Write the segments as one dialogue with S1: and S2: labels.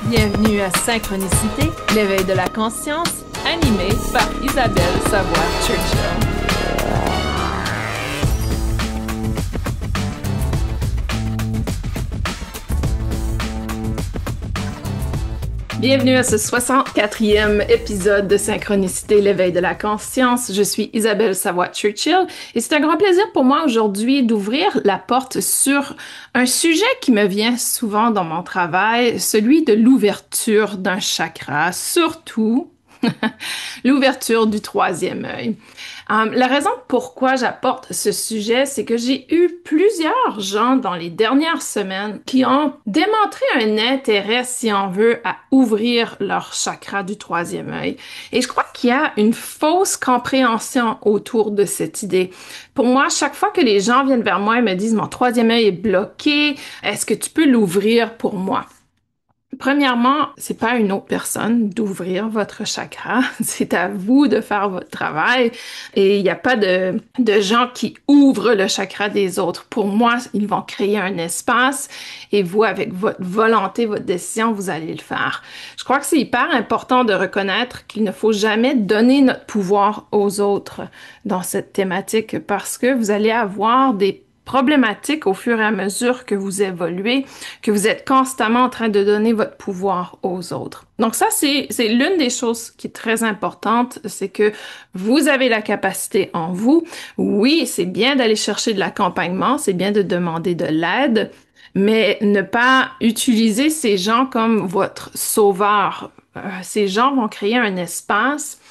S1: Bienvenue à Synchronicité, l'éveil de la conscience, animé par Isabelle Savoie-Churchill. Bienvenue à ce 64e épisode de Synchronicité, l'éveil de la conscience. Je suis Isabelle Savoie-Churchill et c'est un grand plaisir pour moi aujourd'hui d'ouvrir la porte sur un sujet qui me vient souvent dans mon travail, celui de l'ouverture d'un chakra, surtout l'ouverture du troisième œil. La raison pourquoi j'apporte ce sujet, c'est que j'ai eu plusieurs gens dans les dernières semaines qui ont démontré un intérêt, si on veut, à ouvrir leur chakra du troisième œil. Et je crois qu'il y a une fausse compréhension autour de cette idée. Pour moi, chaque fois que les gens viennent vers moi et me disent « Mon troisième œil est bloqué, est-ce que tu peux l'ouvrir pour moi? » Premièrement, c'est pas à une autre personne d'ouvrir votre chakra. C'est à vous de faire votre travail. Et il n'y a pas de gens qui ouvrent le chakra des autres. Pour moi, ils vont créer un espace et vous, avec votre volonté, votre décision, vous allez le faire. Je crois que c'est hyper important de reconnaître qu'il ne faut jamais donner notre pouvoir aux autres dans cette thématique parce que vous allez avoir des problématique au fur et à mesure que vous évoluez, que vous êtes constamment en train de donner votre pouvoir aux autres. Donc ça, c'est l'une des choses qui est très importante, c'est que vous avez la capacité en vous. Oui, c'est bien d'aller chercher de l'accompagnement, c'est bien de demander de l'aide, mais ne pas utiliser ces gens comme votre sauveur. Ces gens vont créer un espace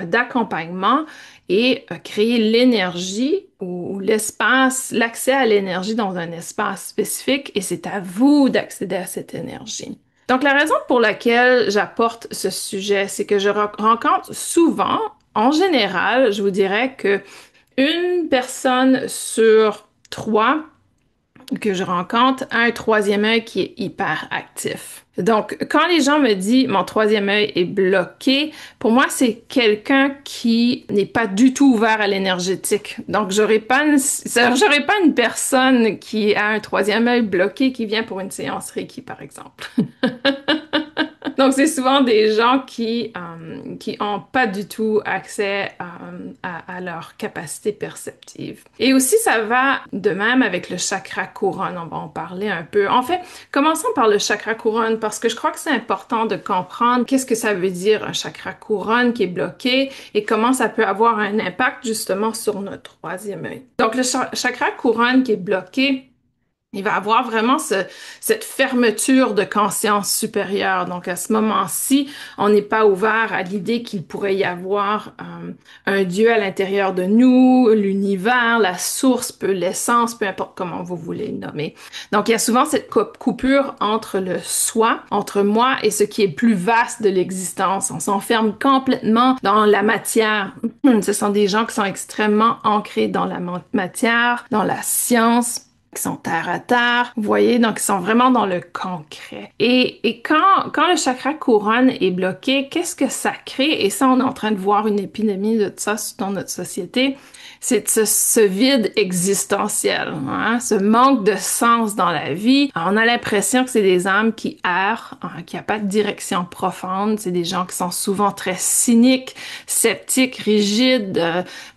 S1: d'accompagnement et créer l'énergie ou l'espace, l'accès à l'énergie dans un espace spécifique et c'est à vous d'accéder à cette énergie. Donc la raison pour laquelle j'apporte ce sujet, c'est que je rencontre souvent, en général, je vous dirais que une personne sur trois que je rencontre a un troisième œil qui est hyper actif. Donc, quand les gens me disent mon troisième œil est bloqué, pour moi, c'est quelqu'un qui n'est pas du tout ouvert à l'énergétique. Donc, j'aurais pas une personne qui a un troisième œil bloqué qui vient pour une séance Reiki, par exemple. Donc, c'est souvent des gens qui ont pas du tout accès à leur capacité perceptive. Et aussi, ça va de même avec le chakra couronne. On va en parler un peu. En fait, commençons par le chakra couronne parce que je crois que c'est important de comprendre qu'est-ce que ça veut dire un chakra couronne qui est bloqué et comment ça peut avoir un impact justement sur notre troisième œil. Donc, le chakra couronne qui est bloqué, il va avoir vraiment cette fermeture de conscience supérieure. Donc, à ce moment-ci, on n'est pas ouvert à l'idée qu'il pourrait y avoir un Dieu à l'intérieur de nous, l'univers, la source, l'essence, peu importe comment vous voulez le nommer. Donc, il y a souvent cette coupure entre le soi, entre moi et ce qui est plus vaste de l'existence. On s'enferme complètement dans la matière. Ce sont des gens qui sont extrêmement ancrés dans la matière, dans la science, qui sont terre à terre, vous voyez, donc ils sont vraiment dans le concret. Et quand le chakra couronne est bloqué, qu'est-ce que ça crée? Et ça, on est en train de voir une épidémie de ça dans notre société. C'est ce vide existentiel, hein? Ce manque de sens dans la vie. On a l'impression que c'est des âmes qui errent, hein, qu'il n'y a pas de direction profonde. C'est des gens qui sont souvent très cyniques, sceptiques, rigides,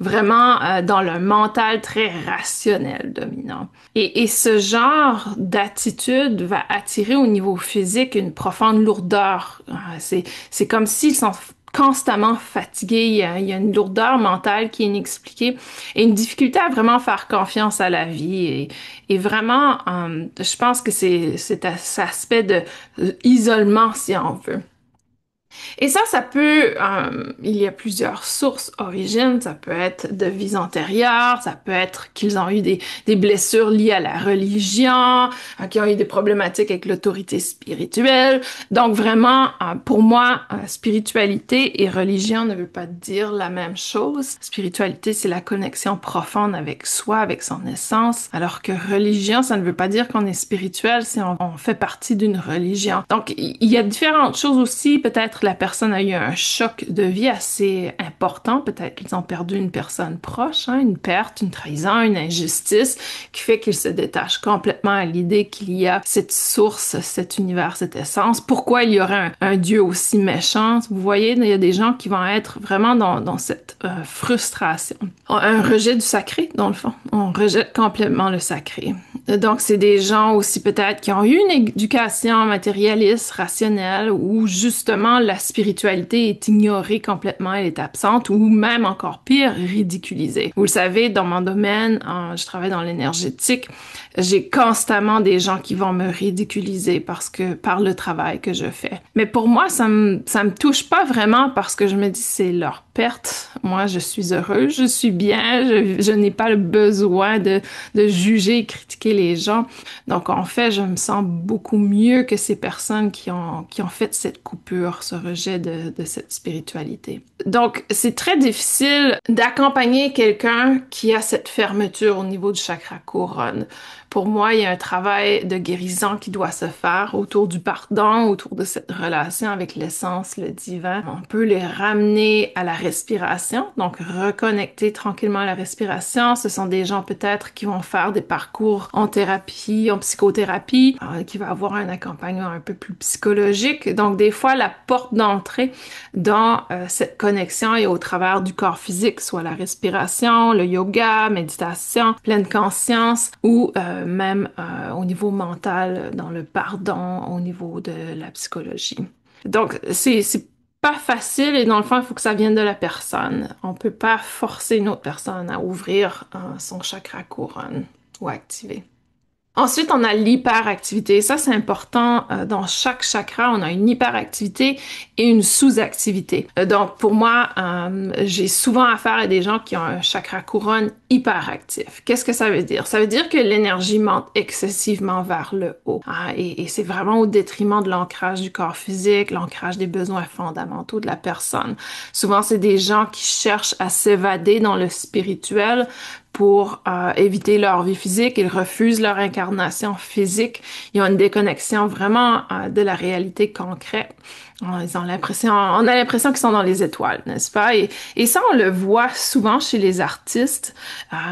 S1: vraiment dans le mental très rationnel dominant. Et ce genre d'attitude va attirer au niveau physique une profonde lourdeur. C'est comme s'ils sont constamment fatigués. Il y a une lourdeur mentale qui est inexpliquée et une difficulté à vraiment faire confiance à la vie. Et vraiment, je pense que c'est cet aspect de isolement, si on veut. Et ça peut, il y a plusieurs sources, origines, ça peut être de vies antérieures, ça peut être qu'ils ont eu des blessures liées à la religion, qu'ils ont eu des problématiques avec l'autorité spirituelle. Donc vraiment, pour moi, spiritualité et religion ne veut pas dire la même chose. Spiritualité, c'est la connexion profonde avec soi, avec son essence, alors que religion, ça ne veut pas dire qu'on est spirituel si on fait partie d'une religion. Donc, il y a différentes choses aussi, peut-être la personne a eu un choc de vie assez important. Peut-être qu'ils ont perdu une personne proche, hein, une perte, une trahison, une injustice, qui fait qu'ils se détachent complètement à l'idée qu'il y a cette source, cet univers, cette essence. Pourquoi il y aurait un Dieu aussi méchant? Vous voyez, il y a des gens qui vont être vraiment dans cette frustration. Un rejet du sacré, dans le fond. On rejette complètement le sacré. Donc, c'est des gens aussi peut-être qui ont eu une éducation matérialiste, rationnelle, où justement la spiritualité est ignorée complètement, elle est absente, ou même encore pire, ridiculisée. Vous le savez, dans mon domaine, je travaille dans l'énergétique, j'ai constamment des gens qui vont me ridiculiser par le travail que je fais. Mais pour moi, ça me touche pas vraiment parce que je me dis c'est leur perte. Moi, je suis heureuse, je suis bien, je n'ai pas le besoin de juger et critiquer les gens. Donc, en fait, je me sens beaucoup mieux que ces personnes qui ont fait cette coupure, ce rejet de cette spiritualité. Donc, c'est très difficile d'accompagner quelqu'un qui a cette fermeture au niveau du chakra couronne. Pour moi, il y a un travail de guérison qui doit se faire autour du pardon, autour de cette relation avec l'essence, le divin. On peut les ramener à la respiration, donc reconnecter tranquillement à la respiration. Ce sont des gens peut-être qui vont faire des parcours en thérapie, en psychothérapie, qui va avoir un accompagnement un peu plus psychologique. Donc, des fois, la porte d'entrée dans cette connexion est au travers du corps physique, soit la respiration, le yoga, méditation, pleine conscience ou même au niveau mental, dans le pardon, au niveau de la psychologie. Donc, c'est pas facile et dans le fond, il faut que ça vienne de la personne. On peut pas forcer une autre personne à ouvrir son chakra couronne ou activer. Ensuite, on a l'hyperactivité. Ça, c'est important. Dans chaque chakra, on a une hyperactivité et une sous-activité. Donc, pour moi, j'ai souvent affaire à des gens qui ont un chakra couronne hyperactif. Qu'est-ce que ça veut dire? Ça veut dire que l'énergie monte excessivement vers le haut. Et c'est vraiment au détriment de l'ancrage du corps physique, l'ancrage des besoins fondamentaux de la personne. Souvent, c'est des gens qui cherchent à s'évader dans le spirituel pour éviter leur vie physique. Ils refusent leur incarnation physique. Ils ont une déconnexion vraiment de la réalité concrète. On a l'impression qu'ils sont dans les étoiles, n'est-ce pas? Et ça, on le voit souvent chez les artistes.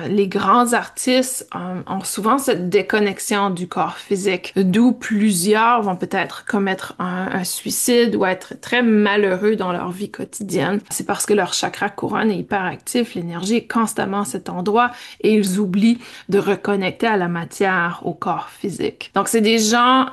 S1: Les grands artistes ont souvent cette déconnexion du corps physique, d'où plusieurs vont peut-être commettre un suicide ou être très malheureux dans leur vie quotidienne. C'est parce que leur chakra couronne est hyper actif, l'énergie est constamment à cet endroit et ils oublient de reconnecter à la matière, au corps physique. Donc, c'est des gens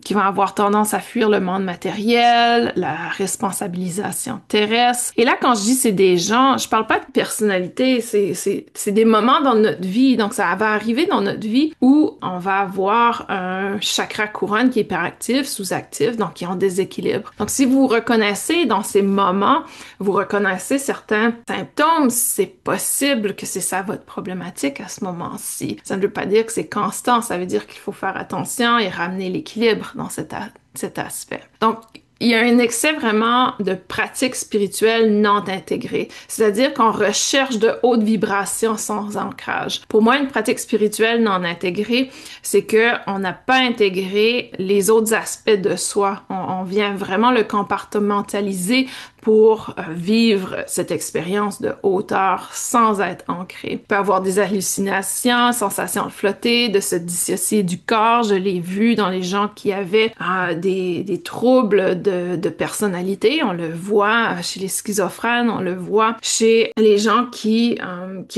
S1: qui vont avoir tendance à fuir le monde matériel, la responsabilisation terrestre. Et là, quand je dis c'est des gens, je parle pas de personnalité, c'est des moments dans notre vie. Donc, ça va arriver dans notre vie où on va avoir un chakra couronne qui est hyperactif, sous-actif, donc qui est en déséquilibre. Donc, si vous reconnaissez dans ces moments, vous reconnaissez certains symptômes, c'est possible que c'est ça votre problématique à ce moment-ci. Ça ne veut pas dire que c'est constant, ça veut dire qu'il faut faire attention et ramener l'équilibre dans cet aspect. Donc, il y a un excès vraiment de pratiques spirituelles non intégrées, c'est-à-dire qu'on recherche de hautes vibrations sans ancrage. Pour moi, une pratique spirituelle non intégrée, c'est que on n'a pas intégré les autres aspects de soi. On vient vraiment le compartimentaliser pour vivre cette expérience de hauteur sans être ancré. On peut avoir des hallucinations, sensations de flotter, de se dissocier du corps. Je l'ai vu dans les gens qui avaient des troubles de personnalité. On le voit chez les schizophrènes, on le voit chez les gens qui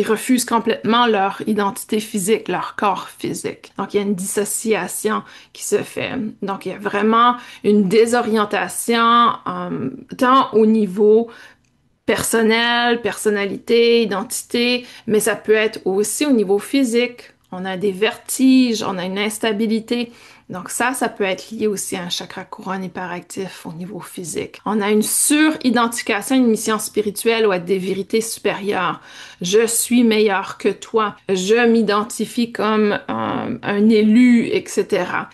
S1: refusent complètement leur identité physique, leur corps physique. Donc, il y a une dissociation qui se fait. Donc, il y a vraiment une désorientation tant au niveau personnel, personnalité, identité, mais ça peut être aussi au niveau physique. On a des vertiges, on a une instabilité. Donc ça peut être lié aussi à un chakra couronne hyperactif au niveau physique. On a une suridentification à une mission spirituelle ou à des vérités supérieures. Je suis meilleur que toi. Je m'identifie comme un élu, etc.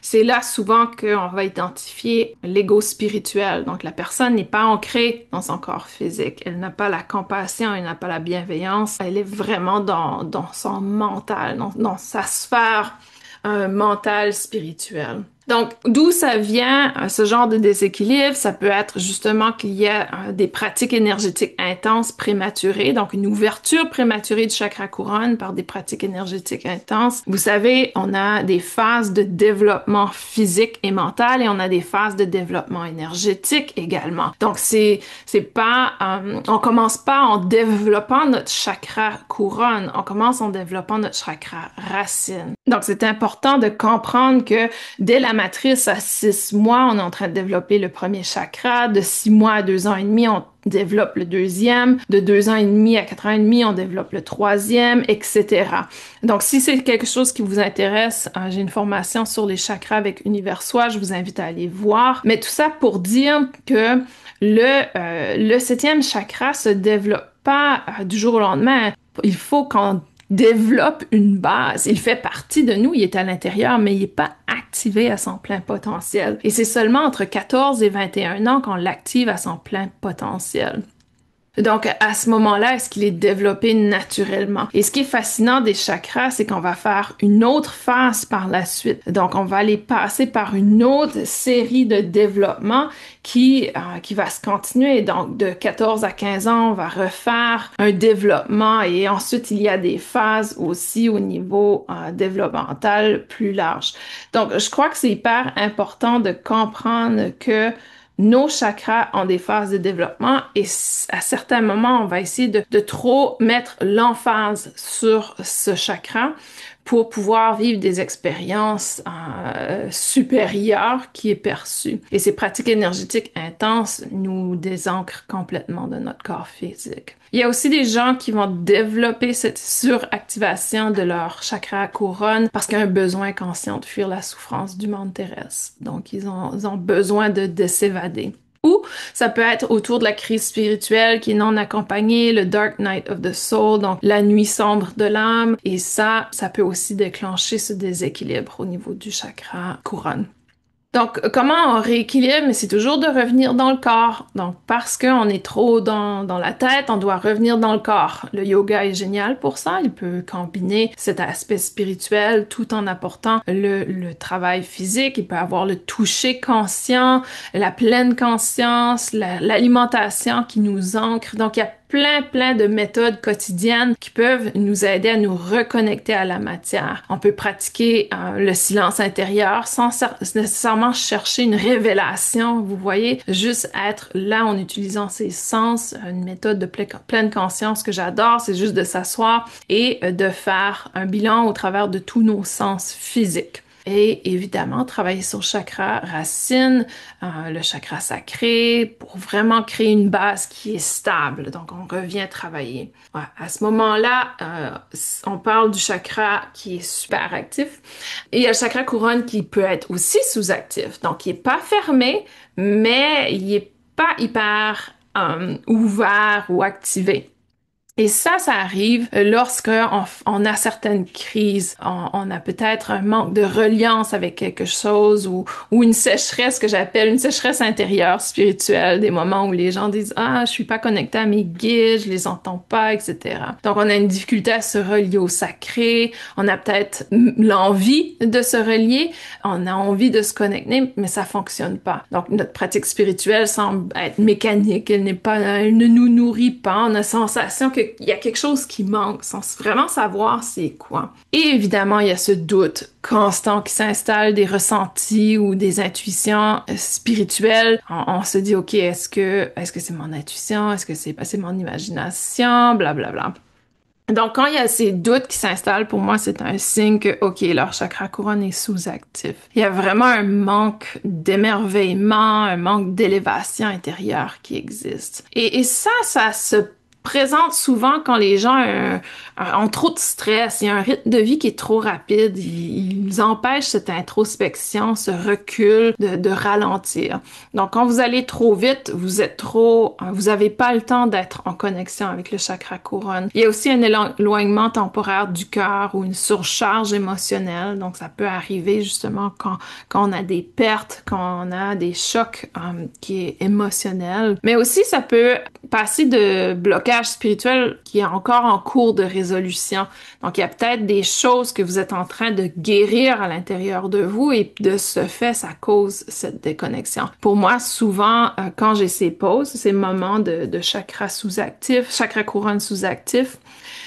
S1: C'est là souvent qu'on va identifier l'ego spirituel. Donc la personne n'est pas ancrée dans son corps physique. Elle n'a pas la compassion, elle n'a pas la bienveillance. Elle est vraiment dans son mental, dans sa sphère mental, spirituel. Donc, d'où ça vient, ce genre de déséquilibre? Ça peut être justement qu'il y a des pratiques énergétiques intenses prématurées, donc une ouverture prématurée du chakra couronne par des pratiques énergétiques intenses. Vous savez, on a des phases de développement physique et mental et on a des phases de développement énergétique également. Donc, c'est pas, on commence pas en développant notre chakra couronne, on commence en développant notre chakra racine. Donc, c'est important de comprendre que dès la matrice, à 6 mois, on est en train de développer le premier chakra. De 6 mois à 2 ans et demi, on développe le deuxième. De 2 ans et demi à 4 ans et demi, on développe le troisième, etc. Donc, si c'est quelque chose qui vous intéresse, j'ai une formation sur les chakras avec Univers Soi, je vous invite à aller voir. Mais tout ça pour dire que le septième chakra se développe pas du jour au lendemain. Il faut qu'on développe une base. Il fait partie de nous, il est à l'intérieur, mais il n'est pas activé à son plein potentiel. Et c'est seulement entre 14 et 21 ans qu'on l'active à son plein potentiel. Donc, à ce moment-là, est-ce qu'il est développé naturellement? Et ce qui est fascinant des chakras, c'est qu'on va faire une autre phase par la suite. Donc, on va aller passer par une autre série de développements qui va se continuer. Donc, de 14 à 15 ans, on va refaire un développement et ensuite, il y a des phases aussi au niveau développemental plus large. Donc, je crois que c'est hyper important de comprendre que nos chakras ont des phases de développement et à certains moments, on va essayer de trop mettre l'emphase sur ce chakra pour pouvoir vivre des expériences supérieures qui est perçue. Et ces pratiques énergétiques intenses nous désancrent complètement de notre corps physique. Il y a aussi des gens qui vont développer cette suractivation de leur chakra couronne parce qu'il y a un besoin conscient de fuir la souffrance du monde terrestre. Donc, ils ont besoin de s'évader. Ou ça peut être autour de la crise spirituelle qui est non accompagnée, le Dark Night of the Soul, donc la nuit sombre de l'âme. Et ça peut aussi déclencher ce déséquilibre au niveau du chakra couronne. Donc, comment on rééquilibre? Mais c'est toujours de revenir dans le corps. Donc, parce qu'on est trop dans la tête, on doit revenir dans le corps. Le yoga est génial pour ça. Il peut combiner cet aspect spirituel tout en apportant le travail physique. Il peut avoir le toucher conscient, la pleine conscience, l'alimentation qui nous ancre. Donc, il y a plein de méthodes quotidiennes qui peuvent nous aider à nous reconnecter à la matière. On peut pratiquer le silence intérieur sans nécessairement chercher une révélation, vous voyez, juste être là en utilisant ses sens. Une méthode de pleine conscience que j'adore, c'est juste de s'asseoir et de faire un bilan au travers de tous nos sens physiques. Et évidemment, travailler sur le chakra racine, le chakra sacré, pour vraiment créer une base qui est stable. Donc, on revient travailler. Ouais, à ce moment-là, on parle du chakra qui est super actif. Et il y a le chakra couronne qui peut être aussi sous-actif. Donc, il n'est pas fermé, mais il n'est pas hyper ouvert ou activé. Et ça arrive lorsque on a certaines crises. On a peut-être un manque de reliance avec quelque chose ou une sécheresse que j'appelle une sécheresse intérieure spirituelle, des moments où les gens disent « Ah, je suis pas connecté à mes guides, je les entends pas, etc. » Donc, on a une difficulté à se relier au sacré. On a peut-être l'envie de se relier. On a envie de se connecter, mais ça fonctionne pas. Donc, notre pratique spirituelle semble être mécanique. Elle ne nous nourrit pas. On a la sensation qu'il y a quelque chose qui manque sans vraiment savoir c'est quoi. Et évidemment, il y a ce doute constant qui s'installe, des ressentis ou des intuitions spirituelles. On se dit, OK, est-ce que c'est mon intuition? Est-ce que c'est mon imagination? Blablabla. Donc, quand il y a ces doutes qui s'installent, pour moi, c'est un signe que, OK, leur chakra couronne est sous-actif. Il y a vraiment un manque d'émerveillement, un manque d'élévation intérieure qui existe. Et ça se présente souvent quand les gens ont trop de stress, il y a un rythme de vie qui est trop rapide, ils empêchent cette introspection, ce recul de ralentir. Donc quand vous allez trop vite, vous avez pas le temps d'être en connexion avec le chakra couronne. Il y a aussi un éloignement temporaire du cœur ou une surcharge émotionnelle, donc ça peut arriver justement quand on a des pertes, quand on a des chocs qui est émotionnel. Mais aussi ça peut passé de blocage spirituel qui est encore en cours de résolution. Donc, il y a peut-être des choses que vous êtes en train de guérir à l'intérieur de vous et de ce fait, ça cause cette déconnexion. Pour moi, souvent, quand j'ai ces pauses, ces moments de chakra sous-actif, chakra couronne sous-actif,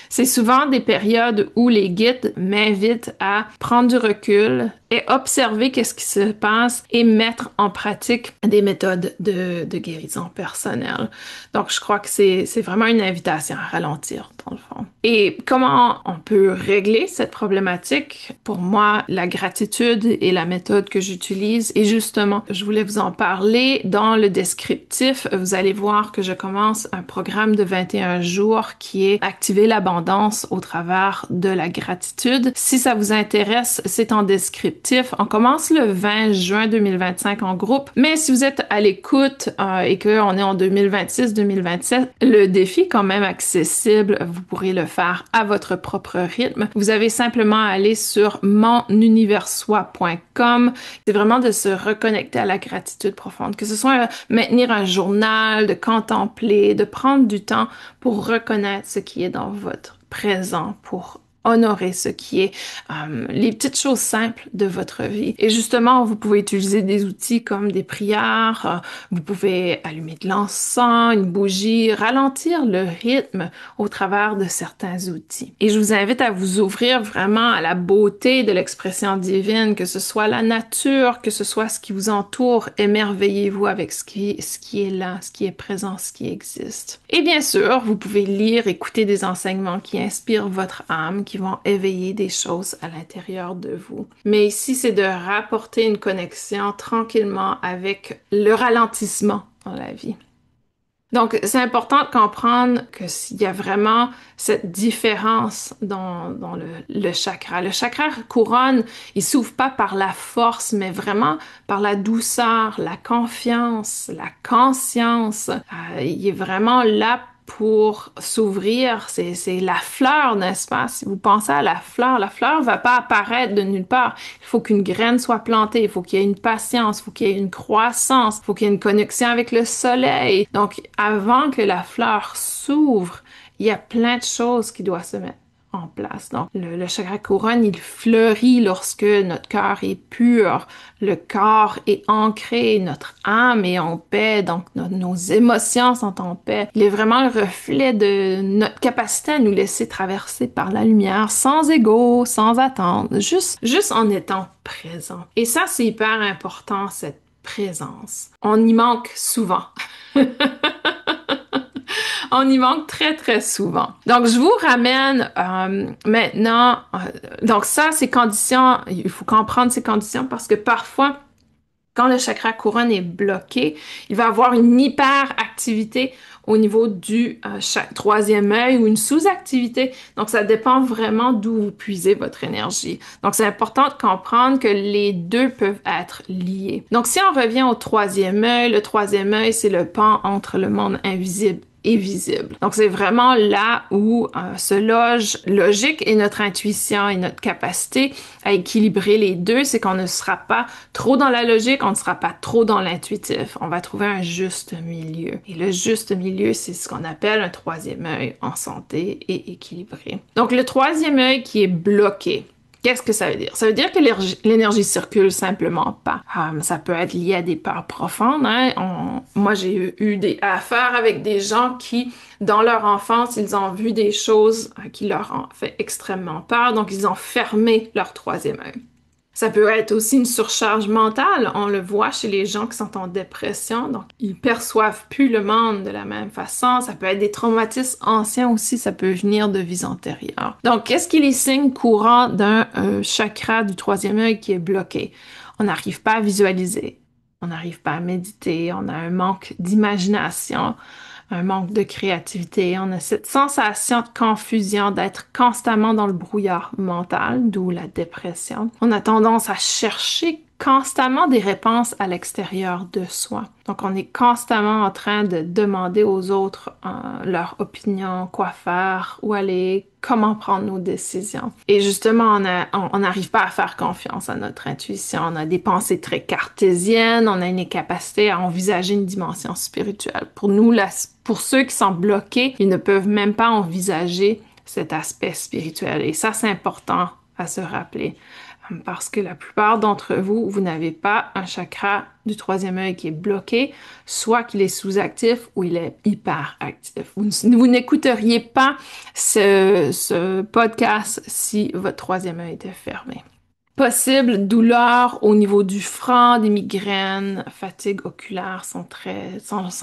S1: c'est souvent des périodes où les guides m'invitent à prendre du recul et observer qu'est-ce qui se passe et mettre en pratique des méthodes de guérison personnelle. Donc, je crois que c'est vraiment une invitation à ralentir, dans le fond. Et comment on peut régler cette problématique? Pour moi, la gratitude est la méthode que j'utilise. Et justement, je voulais vous en parler. Dans le descriptif, vous allez voir que je commence un programme de 21 jours qui est Activer l'abondance au travers de la gratitude. Si ça vous intéresse, c'est en descriptif. On commence le 20 juin 2025 en groupe, mais si vous êtes à l'écoute et qu'on est en 2026-2027, le défi est quand même accessible. Vous pourrez le faire à votre propre rythme. Vous avez simplement à aller sur monuniversoi.com. C'est vraiment de se reconnecter à la gratitude profonde, que ce soit maintenir un journal, de contempler, de prendre du temps pour reconnaître ce qui est dans votre présent, pour honorer ce qui est les petites choses simples de votre vie. Et justement, vous pouvez utiliser des outils comme des prières, vous pouvez allumer de l'encens, une bougie, ralentir le rythme au travers de certains outils. Et je vous invite à vous ouvrir vraiment à la beauté de l'expression divine, que ce soit la nature, que ce soit ce qui vous entoure. Émerveillez-vous avec ce qui est là, ce qui est présent, ce qui existe. Et bien sûr, vous pouvez lire, écouter des enseignements qui inspirent votre âme, qui vont éveiller des choses à l'intérieur de vous. Mais ici, c'est de rapporter une connexion tranquillement avec le ralentissement dans la vie. Donc, c'est important de comprendre que s'il y a vraiment cette différence dans le chakra. Le chakra couronne, il s'ouvre pas par la force, mais vraiment par la douceur, la confiance, la conscience. Il est vraiment là pour s'ouvrir, c'est la fleur, n'est-ce pas? Si vous pensez à la fleur va pas apparaître de nulle part. Il faut qu'une graine soit plantée, il faut qu'il y ait une patience, il faut qu'il y ait une croissance, il faut qu'il y ait une connexion avec le soleil. Donc, avant que la fleur s'ouvre, il y a plein de choses qui doivent se mettre en place. Donc, le chakra couronne, il fleurit lorsque notre cœur est pur, le corps est ancré, notre âme est en paix, donc nos émotions sont en paix. Il est vraiment le reflet de notre capacité à nous laisser traverser par la lumière, sans ego, sans attendre, juste en étant présent. Et ça, c'est hyper important, cette présence. On y manque souvent. On y manque très, très souvent. Donc, je vous ramène maintenant... donc ça, ces conditions, il faut comprendre ces conditions parce que parfois, quand le chakra couronne est bloqué, il va avoir une hyperactivité au niveau du troisième œil ou une sous-activité. Donc, ça dépend vraiment d'où vous puisez votre énergie. Donc, c'est important de comprendre que les deux peuvent être liés. Donc, si on revient au troisième œil, le troisième œil, c'est le pan entre le monde invisible et visible. Donc, c'est vraiment là où se loge logique et notre intuition et notre capacité à équilibrer les deux. C'est qu'on ne sera pas trop dans la logique, on ne sera pas trop dans l'intuitif. On va trouver un juste milieu. Et le juste milieu, c'est ce qu'on appelle un troisième œil en santé et équilibré. Donc, le troisième œil qui est bloqué. Qu'est-ce que ça veut dire? Ça veut dire que l'énergie circule simplement pas. Ça peut être lié à des peurs profondes. Hein? Moi, j'ai eu des affaires avec des gens qui, dans leur enfance, ils ont vu des choses qui leur ont fait extrêmement peur, donc ils ont fermé leur troisième œil. Ça peut être aussi une surcharge mentale. On le voit chez les gens qui sont en dépression, donc ils perçoivent plus le monde de la même façon. Ça peut être des traumatismes anciens aussi, ça peut venir de vies antérieures. Donc, qu'est-ce qui est les signes courants d'un chakra du troisième œil qui est bloqué? On n'arrive pas à visualiser, on n'arrive pas à méditer, on a un manque d'imagination, un manque de créativité. On a cette sensation de confusion, d'être constamment dans le brouillard mental, d'où la dépression. On a tendance à chercher constamment des réponses à l'extérieur de soi. Donc, on est constamment en train de demander aux autres leur opinion, quoi faire, où aller, comment prendre nos décisions. Et justement, on n'arrive pas à faire confiance à notre intuition. On a des pensées très cartésiennes, on a une incapacité à envisager une dimension spirituelle. Pour nous, pour ceux qui sont bloqués, ils ne peuvent même pas envisager cet aspect spirituel. Et ça, c'est important à se rappeler. Parce que la plupart d'entre vous, vous n'avez pas un chakra du troisième œil qui est bloqué, soit qu'il est sous-actif ou il est hyper-actif. Vous n'écouteriez pas ce podcast si votre troisième œil était fermé. Possible douleur au niveau du front, des migraines, fatigue oculaire sont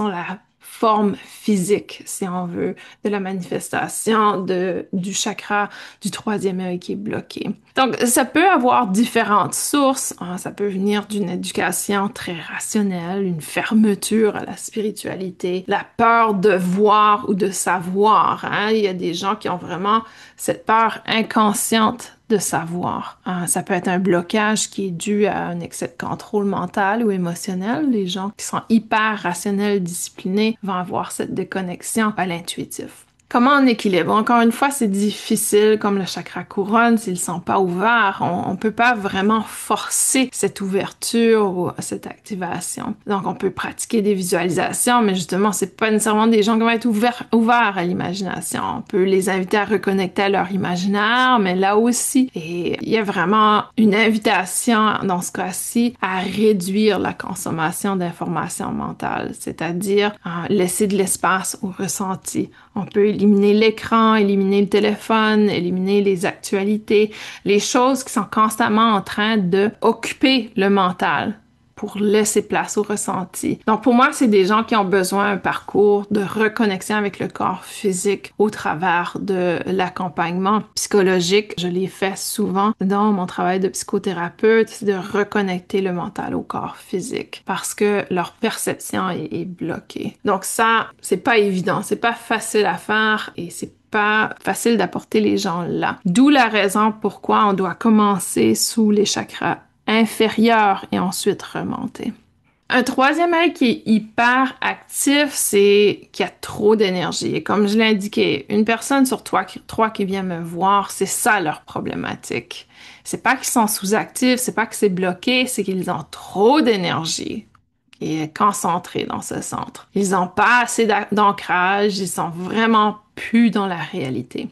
S1: la forme physique, si on veut, de la manifestation du chakra du troisième œil qui est bloqué. Donc, ça peut avoir différentes sources. Ça peut venir d'une éducation très rationnelle, une fermeture à la spiritualité, la peur de voir ou de savoir. Il y a des gens qui ont vraiment cette peur inconsciente de savoir. Ça peut être un blocage qui est dû à un excès de contrôle mental ou émotionnel. Les gens qui sont hyper rationnels, disciplinés vont avoir cette déconnexion à l'intuitif. Comment on équilibre? Encore une fois, c'est difficile, comme le chakra couronne, s'ils sont pas ouverts. On peut pas vraiment forcer cette ouverture ou cette activation. Donc, on peut pratiquer des visualisations, mais justement, c'est pas nécessairement des gens qui vont être ouverts à l'imagination. On peut les inviter à reconnecter à leur imaginaire, mais là aussi, et il y a vraiment une invitation dans ce cas-ci à réduire la consommation d'informations mentales, c'est-à-dire laisser de l'espace au ressenti. On peut éliminer l'écran, éliminer le téléphone, éliminer les actualités, les choses qui sont constamment en train de occuper le mental pour laisser place au ressenti. Donc pour moi, c'est des gens qui ont besoin d'un parcours de reconnexion avec le corps physique au travers de l'accompagnement psychologique. Je l'ai fait souvent dans mon travail de psychothérapeute, c'est de reconnecter le mental au corps physique parce que leur perception est bloquée. Donc ça, c'est pas évident, c'est pas facile à faire et c'est pas facile d'apporter les gens là. D'où la raison pourquoi on doit commencer sous les chakras inférieur et ensuite remonter. Un troisième œil qui est hyper actif, c'est qu'il y a trop d'énergie. Et comme je l'ai indiqué, une personne sur trois qui vient me voir, c'est ça leur problématique. C'est pas qu'ils sont sous-actifs, c'est pas que c'est bloqué, c'est qu'ils ont trop d'énergie qui est concentrée dans ce centre. Ils n'ont pas assez d'ancrage, ils sont vraiment plus dans la réalité.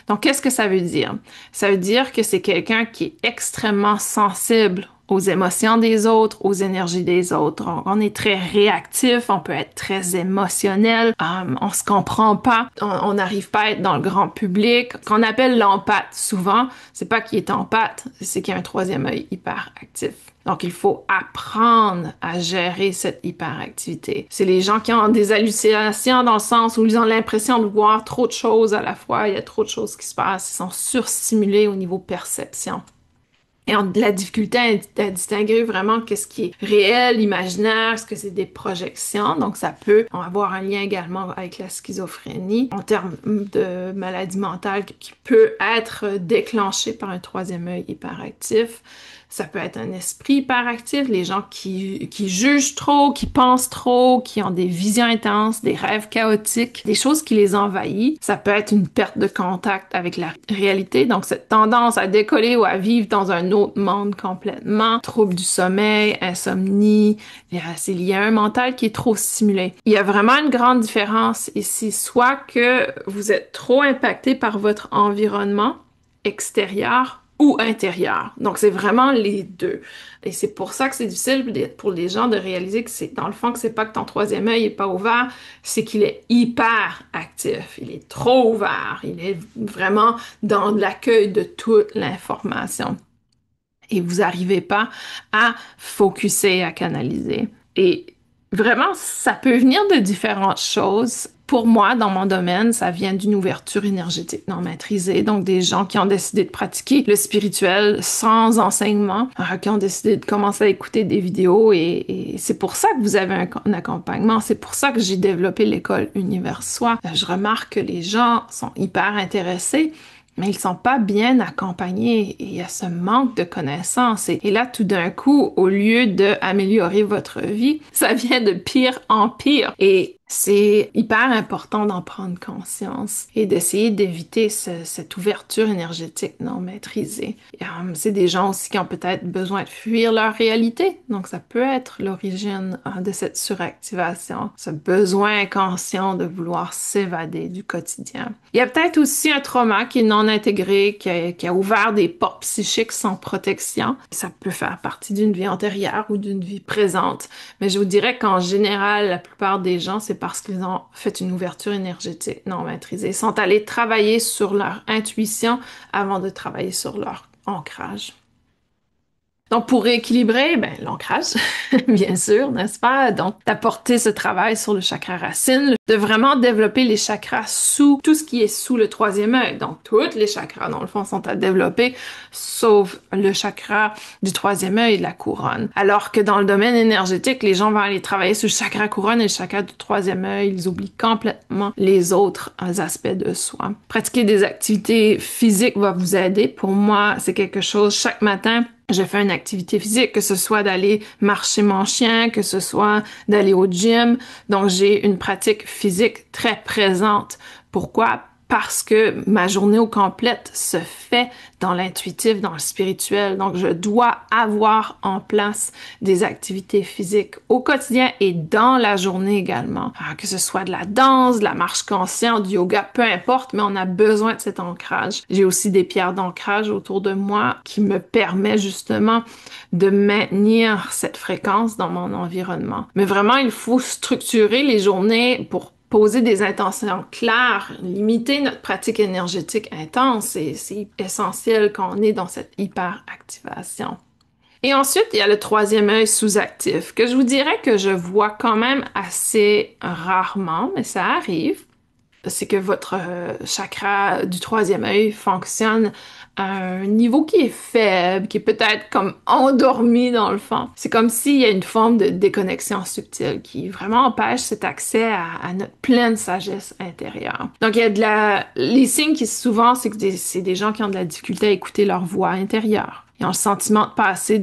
S1: Donc, qu'est-ce que ça veut dire? Ça veut dire que c'est quelqu'un qui est extrêmement sensible aux émotions des autres, aux énergies des autres. On est très réactif, on peut être très émotionnel, on se comprend pas, on n'arrive pas à être dans le grand public. Ce qu'on appelle l'empathe, souvent, c'est pas qu'il est empathe, c'est qu'il y a un troisième œil hyper actif. Donc, il faut apprendre à gérer cette hyperactivité. C'est les gens qui ont des hallucinations dans le sens où ils ont l'impression de voir trop de choses à la fois, il y a trop de choses qui se passent, ils sont surstimulés au niveau perception. Et on a de la difficulté à distinguer vraiment qu'est-ce qui est réel, imaginaire, est-ce que c'est des projections. Donc, ça peut avoir un lien également avec la schizophrénie en termes de maladie mentale qui peut être déclenchée par un troisième œil hyperactif. Ça peut être un esprit hyperactif, les gens qui jugent trop, qui pensent trop, qui ont des visions intenses, des rêves chaotiques, des choses qui les envahissent. Ça peut être une perte de contact avec la réalité, donc cette tendance à décoller ou à vivre dans un autre monde complètement. Trouble du sommeil, insomnie, c'est lié à un mental qui est trop stimulé. Il y a vraiment une grande différence ici, soit que vous êtes trop impacté par votre environnement extérieur ou intérieur. Donc, c'est vraiment les deux. Et c'est pour ça que c'est difficile pour les gens de réaliser que c'est, dans le fond, que c'est pas que ton troisième œil est pas ouvert, c'est qu'il est hyper actif. Il est trop ouvert. Il est vraiment dans l'accueil de toute l'information. Et vous n'arrivez pas à focusser, à canaliser. Et vraiment, ça peut venir de différentes choses. Pour moi, dans mon domaine, ça vient d'une ouverture énergétique non maîtrisée. Donc, des gens qui ont décidé de pratiquer le spirituel sans enseignement, qui ont décidé de commencer à écouter des vidéos. Et c'est pour ça que vous avez un accompagnement. C'est pour ça que j'ai développé l'école Univers Soi. Je remarque que les gens sont hyper intéressés. mais ils sont pas bien accompagnés et il y a ce manque de connaissances. Et là, tout d'un coup, au lieu d'améliorer votre vie, ça vient de pire en pire. Et c'est hyper important d'en prendre conscience et d'essayer d'éviter cette ouverture énergétique non maîtrisée. C'est des gens aussi qui ont peut-être besoin de fuir leur réalité. Donc, ça peut être l'origine de cette suractivation, ce besoin inconscient de vouloir s'évader du quotidien. Il y a peut-être aussi un trauma qui est non intégré, qui a ouvert des portes psychiques sans protection. Ça peut faire partie d'une vie antérieure ou d'une vie présente. Mais je vous dirais qu'en général, la plupart des gens, c'est parce qu'ils ont fait une ouverture énergétique non maîtrisée. Ils sont allés travailler sur leur intuition avant de travailler sur leur ancrage. Donc, pour rééquilibrer, ben, l'ancrage, bien sûr, n'est-ce pas? Donc, d'apporter ce travail sur le chakra racine, de vraiment développer les chakras sous tout ce qui est sous le troisième œil. Donc, tous les chakras, dans le fond, sont à développer, sauf le chakra du troisième œil et de la couronne. Alors que dans le domaine énergétique, les gens vont aller travailler sur le chakra couronne et le chakra du troisième œil. Ils oublient complètement les autres aspects de soi. Pratiquer des activités physiques va vous aider. Pour moi, c'est quelque chose, chaque matin, je fais une activité physique, que ce soit d'aller marcher mon chien, que ce soit d'aller au gym. Donc, j'ai une pratique physique très présente. Pourquoi? Parce que ma journée au complète se fait dans l'intuitif, dans le spirituel. Donc, je dois avoir en place des activités physiques au quotidien et dans la journée également. Alors, que ce soit de la danse, de la marche consciente, du yoga, peu importe, mais on a besoin de cet ancrage. J'ai aussi des pierres d'ancrage autour de moi qui me permettent justement de maintenir cette fréquence dans mon environnement. Mais vraiment, il faut structurer les journées pour poser des intentions claires, limiter notre pratique énergétique intense, c'est essentiel quand on est dans cette hyperactivation. Et ensuite, il y a le troisième œil sous-actif, que je vous dirais que je vois quand même assez rarement, mais ça arrive. C'est que votre chakra du troisième œil fonctionne à un niveau qui est faible, qui est peut-être comme endormi dans le fond. C'est comme s'il y a une forme de déconnexion subtile qui vraiment empêche cet accès à notre pleine sagesse intérieure. Donc, il y a les signes qui souvent, c'est que c'est des gens qui ont de la difficulté à écouter leur voix intérieure. Ils ont le sentiment de passer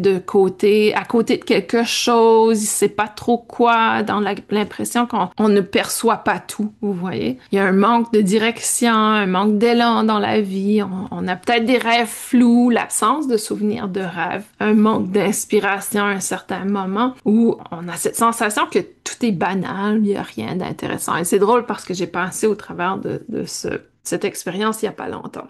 S1: à côté de quelque chose, ils ne savent pas trop quoi, dans l'impression qu'on ne perçoit pas tout, vous voyez. Il y a un manque de direction, un manque d'élan dans la vie, on a peut-être des rêves flous, l'absence de souvenirs de rêves, un manque d'inspiration à un certain moment où on a cette sensation que tout est banal, il n'y a rien d'intéressant. Et c'est drôle parce que j'ai pensé au travers de cette expérience il n'y a pas longtemps.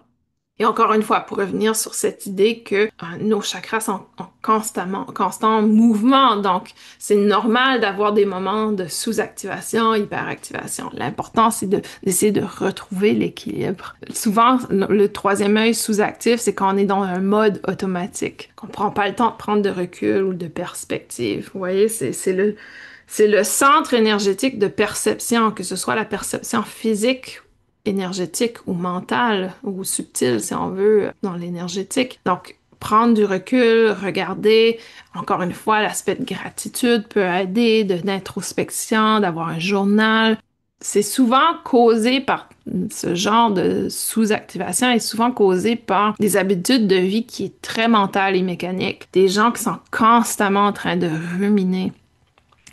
S1: Et encore une fois, pour revenir sur cette idée que nos chakras sont en constant mouvement, donc c'est normal d'avoir des moments de sous-activation, hyperactivation. L'important, c'est d'essayer de retrouver l'équilibre. Souvent, le troisième œil sous-actif, c'est quand on est dans un mode automatique, qu'on prend pas le temps de prendre de recul ou de perspective. Vous voyez, c'est le centre énergétique de perception, que ce soit la perception physique énergétique ou mentale ou subtile, si on veut, dans l'énergétique. Donc, prendre du recul, regarder, encore une fois, l'aspect de gratitude peut aider, d'introspection, d'avoir un journal. C'est souvent causé par ce genre de sous-activation est souvent causé par des habitudes de vie qui est très mentale et mécanique. Des gens qui sont constamment en train de ruminer,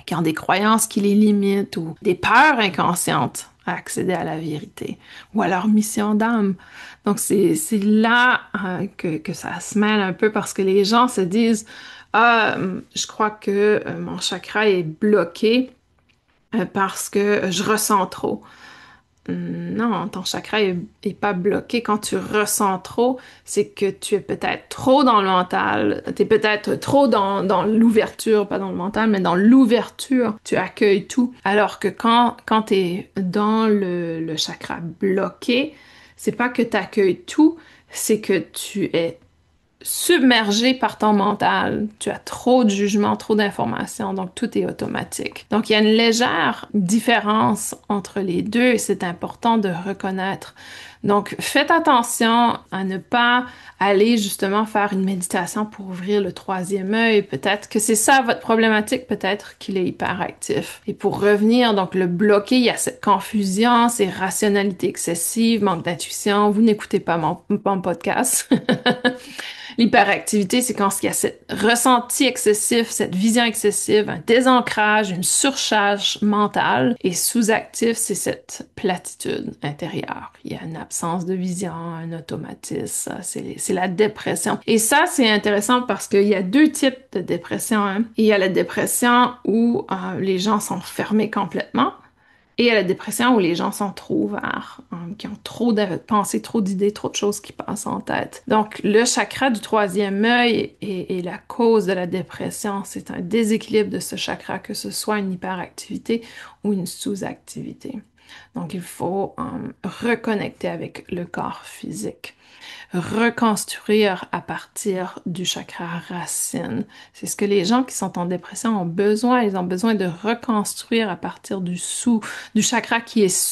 S1: qui ont des croyances qui les limitent ou des peurs inconscientes à accéder à la vérité ou à leur mission d'âme. Donc, c'est là que ça se mêle un peu parce que les gens se disent « Ah, je crois que mon chakra est bloqué parce que je ressens trop. » Non, ton chakra est pas bloqué. Quand tu ressens trop, c'est que tu es peut-être trop dans le mental. Tu es peut-être trop dans l'ouverture, pas dans le mental, mais dans l'ouverture. Tu accueilles tout. Alors que quand tu es dans le chakra bloqué, c'est pas que tu accueilles tout, c'est que tu es submergé par ton mental. Tu as trop de jugements, trop d'informations, donc tout est automatique. Donc, il y a une légère différence entre les deux et c'est important de reconnaître Donc, faites attention à ne pas aller justement faire une méditation pour ouvrir le troisième œil. Peut-être que c'est ça votre problématique, peut-être qu'il est hyperactif. Et pour revenir, donc le bloquer, il y a cette confusion, ces rationalités excessives, manque d'intuition. Vous n'écoutez pas mon podcast. L'hyperactivité, c'est quand il y a ce ressenti excessif, cette vision excessive, un désancrage, une surcharge mentale. Et sous-actif, c'est cette platitude intérieure. Il y a une absence de vision, un automatisme. C'est la dépression. Et ça, c'est intéressant parce qu'il y a deux types de dépression, hein. Il y a la dépression où les gens sont fermés complètement. Et à la dépression où les gens sont trop ouverts, hein, qui ont trop de pensées, trop d'idées, trop de choses qui passent en tête. Donc, le chakra du troisième œil est la cause de la dépression. C'est un déséquilibre de ce chakra, que ce soit une hyperactivité ou une sous-activité. Donc, il faut reconnecter avec le corps physique, reconstruire à partir du chakra racine. C'est ce que les gens qui sont en dépression ont besoin. Ils ont besoin de reconstruire à partir du chakra qui est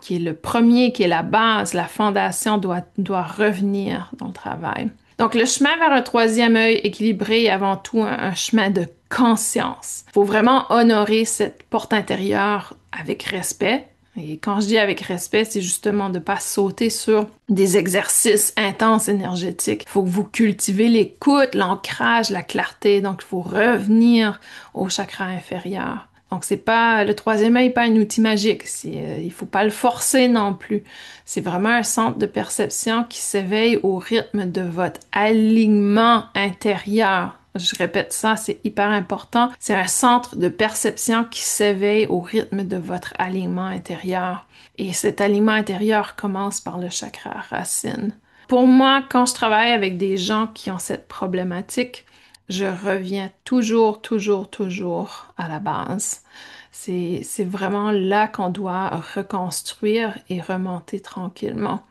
S1: qui est le premier, qui est la base, la fondation doit revenir dans le travail. Donc, le chemin vers un troisième œil équilibré est avant tout un chemin de conscience. Il faut vraiment honorer cette porte intérieure avec respect. Et quand je dis avec respect, c'est justement de ne pas sauter sur des exercices intenses énergétiques. Il faut que vous cultivez l'écoute, l'ancrage, la clarté. Donc, il faut revenir au chakra inférieur. Donc, c'est pas, le troisième œil n'est pas un outil magique. Il faut pas le forcer non plus. C'est vraiment un centre de perception qui s'éveille au rythme de votre alignement intérieur. Je répète ça, c'est hyper important. C'est un centre de perception qui s'éveille au rythme de votre alignement intérieur. Et cet alignement intérieur commence par le chakra racine. Pour moi, quand je travaille avec des gens qui ont cette problématique, je reviens toujours, toujours, toujours à la base. C'est vraiment là qu'on doit reconstruire et remonter tranquillement.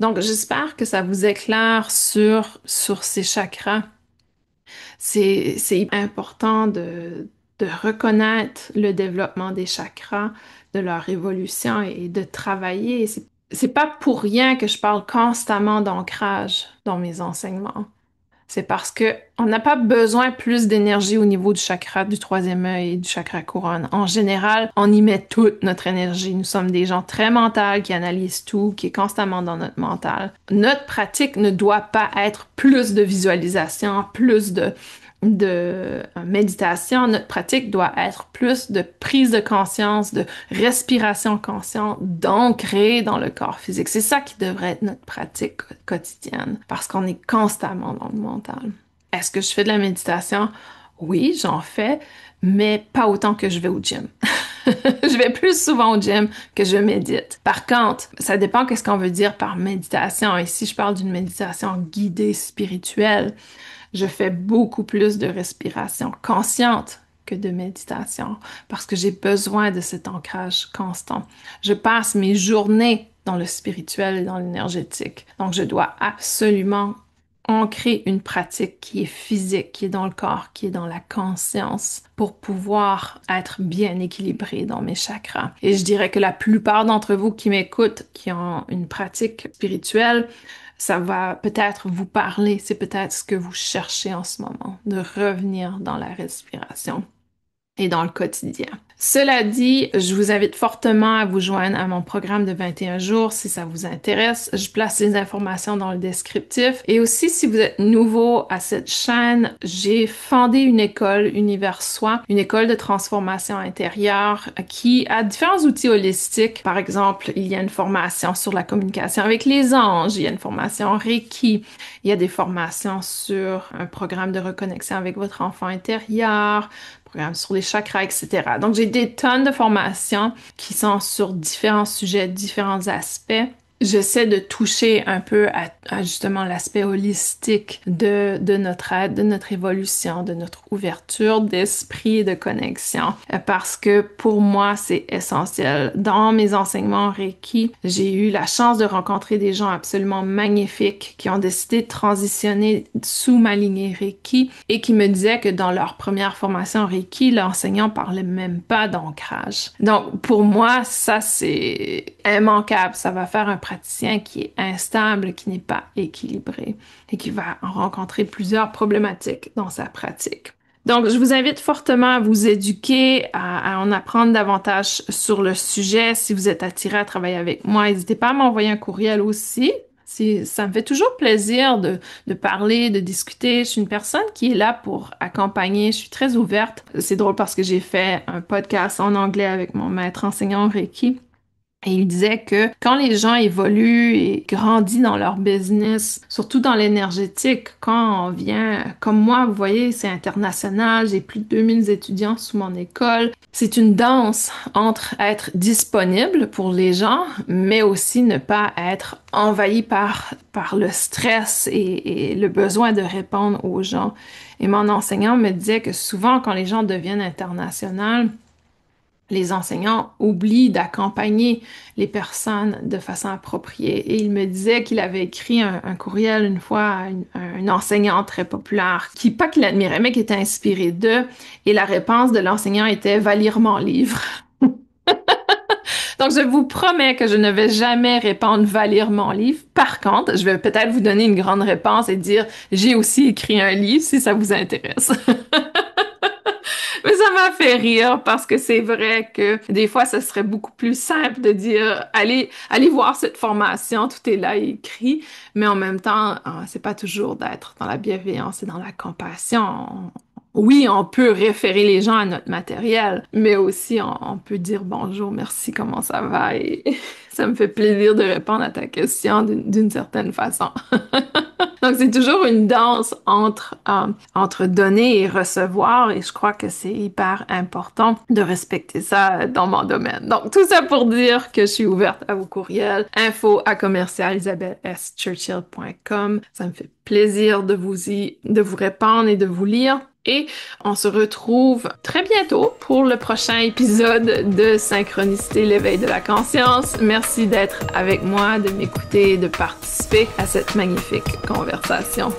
S1: Donc, j'espère que ça vous éclaire sur ces chakras. C'est important de reconnaître le développement des chakras, de leur évolution et de travailler. C'est pas pour rien que je parle constamment d'ancrage dans mes enseignements. C'est parce que on n'a pas besoin plus d'énergie au niveau du chakra du troisième œil et du chakra couronne. En général, on y met toute notre énergie. Nous sommes des gens très mentaux qui analysent tout, qui est constamment dans notre mental. Notre pratique ne doit pas être plus de visualisation, plus de méditation. Notre pratique doit être plus de prise de conscience, de respiration consciente, d'ancrer dans le corps physique. C'est ça qui devrait être notre pratique quotidienne, parce qu'on est constamment dans le mental. Est-ce que je fais de la méditation? Oui, j'en fais, mais pas autant que je vais au gym. Je vais plus souvent au gym que je médite. Par contre, ça dépend qu'est-ce qu'on veut dire par méditation. Ici, je parle d'une méditation guidée spirituelle. Je fais beaucoup plus de respiration consciente que de méditation parce que j'ai besoin de cet ancrage constant. Je passe mes journées dans le spirituel et dans l'énergétique. Donc, je dois absolument ancrer une pratique qui est physique, qui est dans le corps, qui est dans la conscience pour pouvoir être bien équilibré dans mes chakras. Et je dirais que la plupart d'entre vous qui m'écoutent, qui ont une pratique spirituelle, ça va peut-être vous parler, c'est peut-être ce que vous cherchez en ce moment, de revenir dans la respiration et dans le quotidien. Cela dit, je vous invite fortement à vous joindre à mon programme de 21 jours si ça vous intéresse. Je place les informations dans le descriptif. Et aussi, si vous êtes nouveau à cette chaîne, j'ai fondé une école Univers Soi, une école de transformation intérieure qui a différents outils holistiques. Par exemple, il y a une formation sur la communication avec les anges, il y a une formation Reiki, il y a des formations sur un programme de reconnexion avec votre enfant intérieur, programme sur les chakras, etc. Donc, j'ai des tonnes de formations qui sont sur différents sujets, différents aspects. j'essaie de toucher un peu à justement l'aspect holistique de notre aide, de notre évolution, de notre ouverture d'esprit et de connexion. Parce que pour moi, c'est essentiel. Dans mes enseignements Reiki, j'ai eu la chance de rencontrer des gens absolument magnifiques qui ont décidé de transitionner sous ma lignée Reiki et qui me disaient que dans leur première formation Reiki, l'enseignant parlait même pas d'ancrage. Donc, pour moi, ça, c'est immanquable. Ça va faire un praticien qui est instable, qui n'est pas équilibré et qui va rencontrer plusieurs problématiques dans sa pratique. Donc, je vous invite fortement à vous éduquer, à en apprendre davantage sur le sujet. Si vous êtes attiré à travailler avec moi, n'hésitez pas à m'envoyer un courriel aussi. Ça me fait toujours plaisir de parler, de discuter. Je suis une personne qui est là pour accompagner. Je suis très ouverte. C'est drôle parce que j'ai fait un podcast en anglais avec mon maître enseignant Reiki. Et il disait que quand les gens évoluent et grandissent dans leur business, surtout dans l'énergétique, quand on vient, comme moi, vous voyez, c'est international, j'ai plus de 2000 étudiants sous mon école. C'est une danse entre être disponible pour les gens, mais aussi ne pas être envahi par le stress et le besoin de répondre aux gens. Et mon enseignant me disait que souvent, quand les gens deviennent internationaux, les enseignants oublient d'accompagner les personnes de façon appropriée. Et il me disait qu'il avait écrit un courriel une fois à une enseignante très populaire qui, pas qu'il admirait, mais qui était inspirée d'eux. Et la réponse de l'enseignant était « Va lire mon livre ». Donc, je vous promets que je ne vais jamais répondre « Va lire mon livre ». Par contre, je vais peut-être vous donner une grande réponse et dire « J'ai aussi écrit un livre si ça vous intéresse ». Mais ça m'a fait rire parce que c'est vrai que des fois, ce serait beaucoup plus simple de dire allez voir cette formation, tout est là écrit. Mais en même temps, c'est pas toujours d'être dans la bienveillance et dans la compassion. Oui, on peut référer les gens à notre matériel, mais aussi on peut dire bonjour, merci, comment ça va? Et ça me fait plaisir de répondre à ta question d'une certaine façon. Donc, c'est toujours une danse entre donner et recevoir, et je crois que c'est hyper important de respecter ça dans mon domaine. Donc, tout ça pour dire que je suis ouverte à vos courriels, info@isabelleschurchill.com. Ça me fait plaisir de vous répondre et de vous lire. Et on se retrouve très bientôt pour le prochain épisode de Synchronicité, l'éveil de la conscience. Merci d'être avec moi, de m'écouter, de participer à cette magnifique conversation.